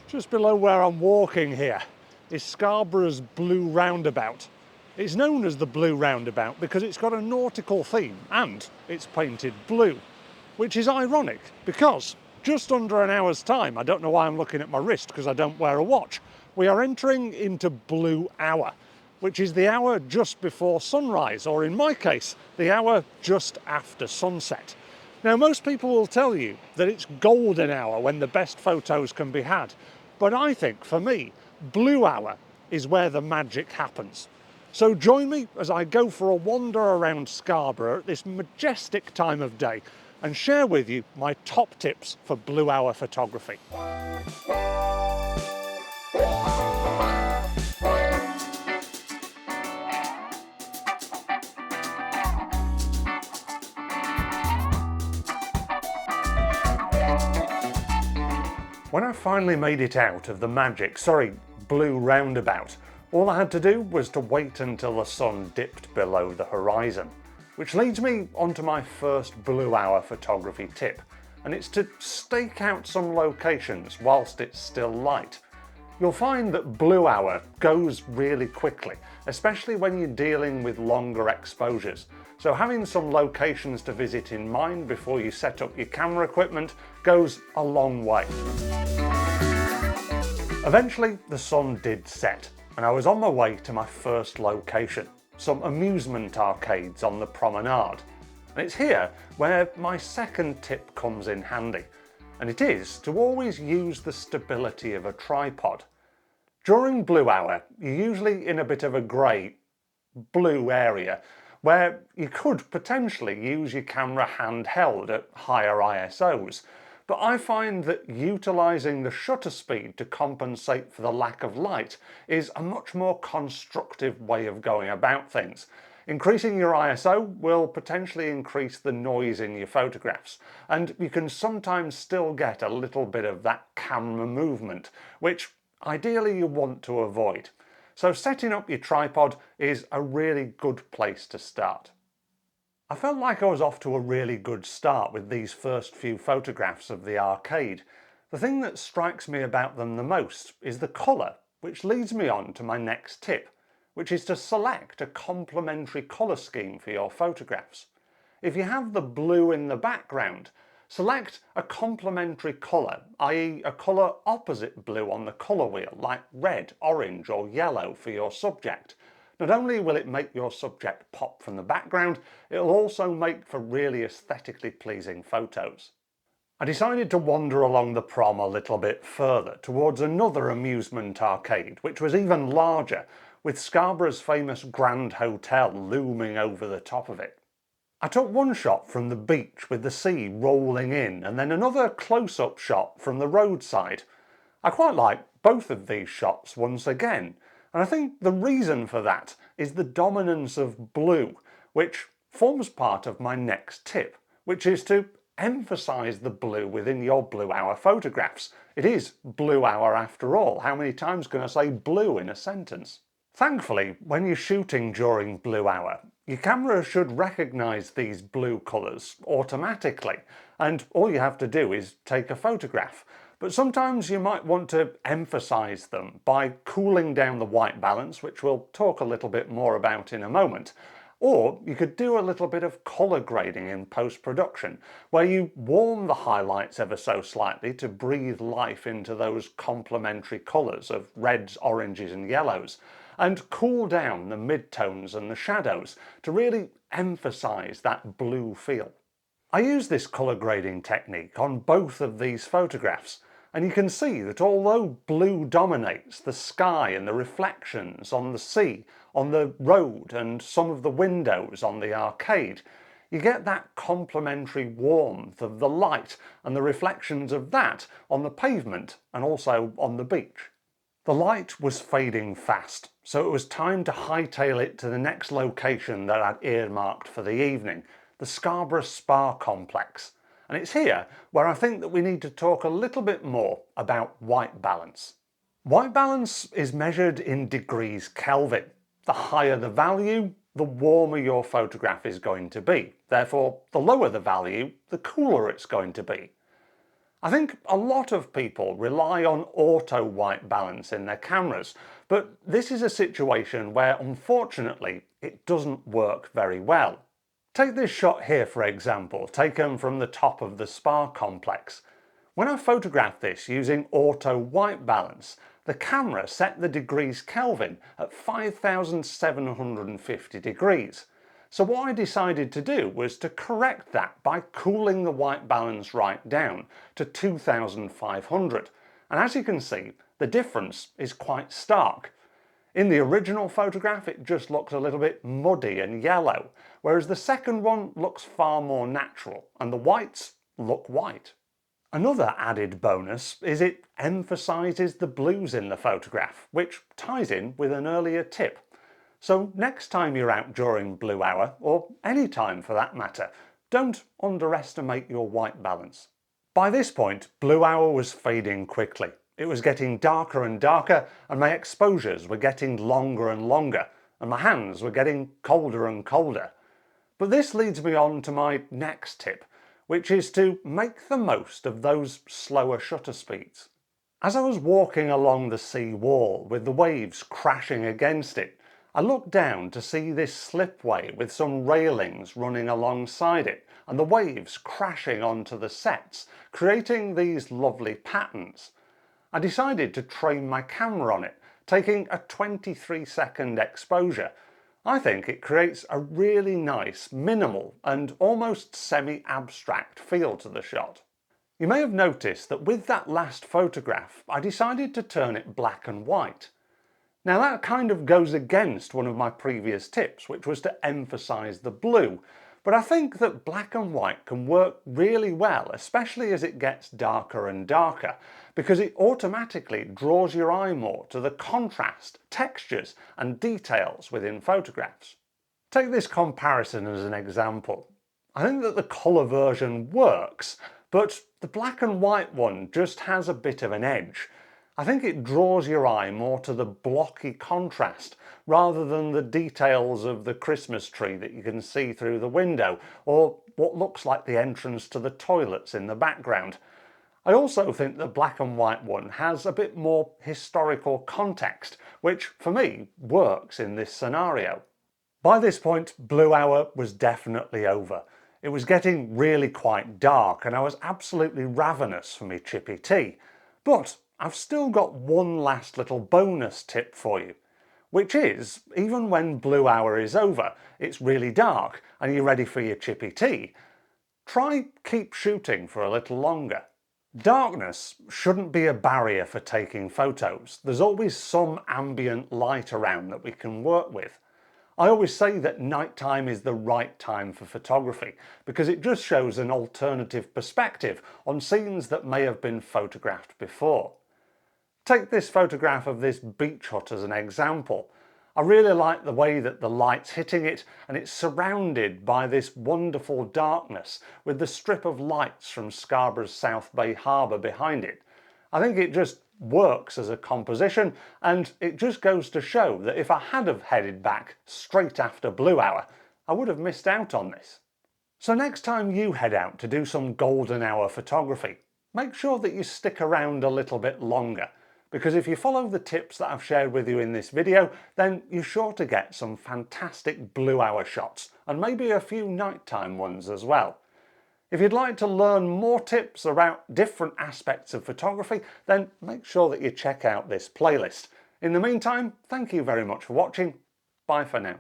Just below where I'm walking here is Scarborough's Blue Roundabout. It's known as the Blue Roundabout because it's got a nautical theme and it's painted blue, which is ironic because just under an hour's time, I don't know why I'm looking at my wrist because I don't wear a watch, we are entering into Blue Hour, which is the hour just before sunrise, or in my case, the hour just after sunset. Now, most people will tell you that it's golden hour when the best photos can be had, but I think, for me, blue hour is where the magic happens. So join me as I go for a wander around Scarborough at this majestic time of day and share with you my top tips for blue hour photography. When I finally made it out of the Blue Roundabout, all I had to do was to wait until the sun dipped below the horizon. Which leads me onto my first blue hour photography tip, and it's to stake out some locations whilst it's still light. You'll find that blue hour goes really quickly, especially when you're dealing with longer exposures. So having some locations to visit in mind before you set up your camera equipment goes a long way. Eventually the sun did set, and I was on my way to my first location, some amusement arcades on the promenade. And it's here where my second tip comes in handy, and it is to always use the stability of a tripod. During blue hour, you're usually in a bit of a grey, blue area where you could potentially use your camera handheld at higher ISOs. But I find that utilising the shutter speed to compensate for the lack of light is a much more constructive way of going about things. Increasing your ISO will potentially increase the noise in your photographs, and you can sometimes still get a little bit of that camera movement, which ideally you want to avoid. So setting up your tripod is a really good place to start. I felt like I was off to a really good start with these first few photographs of the arcade. The thing that strikes me about them the most is the colour, which leads me on to my next tip, which is to select a complementary colour scheme for your photographs. If you have the blue in the background, select a complementary colour, i.e. a colour opposite blue on the colour wheel, like red, orange or yellow for your subject. Not only will it make your subject pop from the background, it'll also make for really aesthetically pleasing photos. I decided to wander along the prom a little bit further towards another amusement arcade, which was even larger, with Scarborough's famous Grand Hotel looming over the top of it. I took one shot from the beach with the sea rolling in, and then another close-up shot from the roadside. I quite like both of these shots once again, and I think the reason for that is the dominance of blue, which forms part of my next tip, which is to emphasise the blue within your blue hour photographs. It is blue hour after all. How many times can I say blue in a sentence? Thankfully, when you're shooting during blue hour, your camera should recognise these blue colours automatically, and all you have to do is take a photograph. But sometimes you might want to emphasise them by cooling down the white balance, which we'll talk a little bit more about in a moment. Or you could do a little bit of colour grading in post-production, where you warm the highlights ever so slightly to breathe life into those complementary colours of reds, oranges and yellows, and cool down the midtones and the shadows to really emphasise that blue feel. I use this colour grading technique on both of these photographs, and you can see that although blue dominates the sky and the reflections on the sea, on the road and some of the windows on the arcade, you get that complementary warmth of the light and the reflections of that on the pavement and also on the beach. The light was fading fast, so it was time to hightail it to the next location that I'd earmarked for the evening, the Scarborough Spa complex. And it's here where I think that we need to talk a little bit more about white balance. White balance is measured in degrees Kelvin. The higher the value, the warmer your photograph is going to be. Therefore, the lower the value, the cooler it's going to be. I think a lot of people rely on auto white balance in their cameras, but this is a situation where unfortunately it doesn't work very well. Take this shot here for example, taken from the top of the spa complex. When I photographed this using auto white balance, the camera set the degrees Kelvin at 5750 degrees. So what I decided to do was to correct that by cooling the white balance right down to 2500. And as you can see, the difference is quite stark. In the original photograph it just looks a little bit muddy and yellow, whereas the second one looks far more natural and the whites look white. Another added bonus is it emphasises the blues in the photograph, which ties in with an earlier tip. So next time you're out during blue hour, or any time for that matter, don't underestimate your white balance. By this point, blue hour was fading quickly. It was getting darker and darker, and my exposures were getting longer and longer, and my hands were getting colder and colder. But this leads me on to my next tip, which is to make the most of those slower shutter speeds. As I was walking along the sea wall with the waves crashing against it, I looked down to see this slipway with some railings running alongside it and the waves crashing onto the sets, creating these lovely patterns. I decided to train my camera on it, taking a 23-second exposure. I think it creates a really nice, minimal and almost semi-abstract feel to the shot. You may have noticed that with that last photograph, I decided to turn it black and white. Now that kind of goes against one of my previous tips, which was to emphasise the blue, but I think that black and white can work really well, especially as it gets darker and darker, because it automatically draws your eye more to the contrast, textures and details within photographs. Take this comparison as an example. I think that the colour version works, but the black and white one just has a bit of an edge. I think it draws your eye more to the blocky contrast rather than the details of the Christmas tree that you can see through the window or what looks like the entrance to the toilets in the background. I also think the black and white one has a bit more historical context, which for me works in this scenario. By this point, blue hour was definitely over. It was getting really quite dark and I was absolutely ravenous for my chippy tea. But I've still got one last little bonus tip for you, which is, even when blue hour is over, it's really dark and you're ready for your chippy tea, try keep shooting for a little longer. Darkness shouldn't be a barrier for taking photos. There's always some ambient light around that we can work with. I always say that nighttime is the right time for photography because it just shows an alternative perspective on scenes that may have been photographed before. Take this photograph of this beach hut as an example. I really like the way that the light's hitting it and it's surrounded by this wonderful darkness with the strip of lights from Scarborough's South Bay Harbour behind it. I think it just works as a composition and it just goes to show that if I had have headed back straight after blue hour, I would have missed out on this. So next time you head out to do some golden hour photography, make sure that you stick around a little bit longer. Because if you follow the tips that I've shared with you in this video, then you're sure to get some fantastic blue hour shots and maybe a few nighttime ones as well. If you'd like to learn more tips about different aspects of photography, then make sure that you check out this playlist. In the meantime, thank you very much for watching. Bye for now.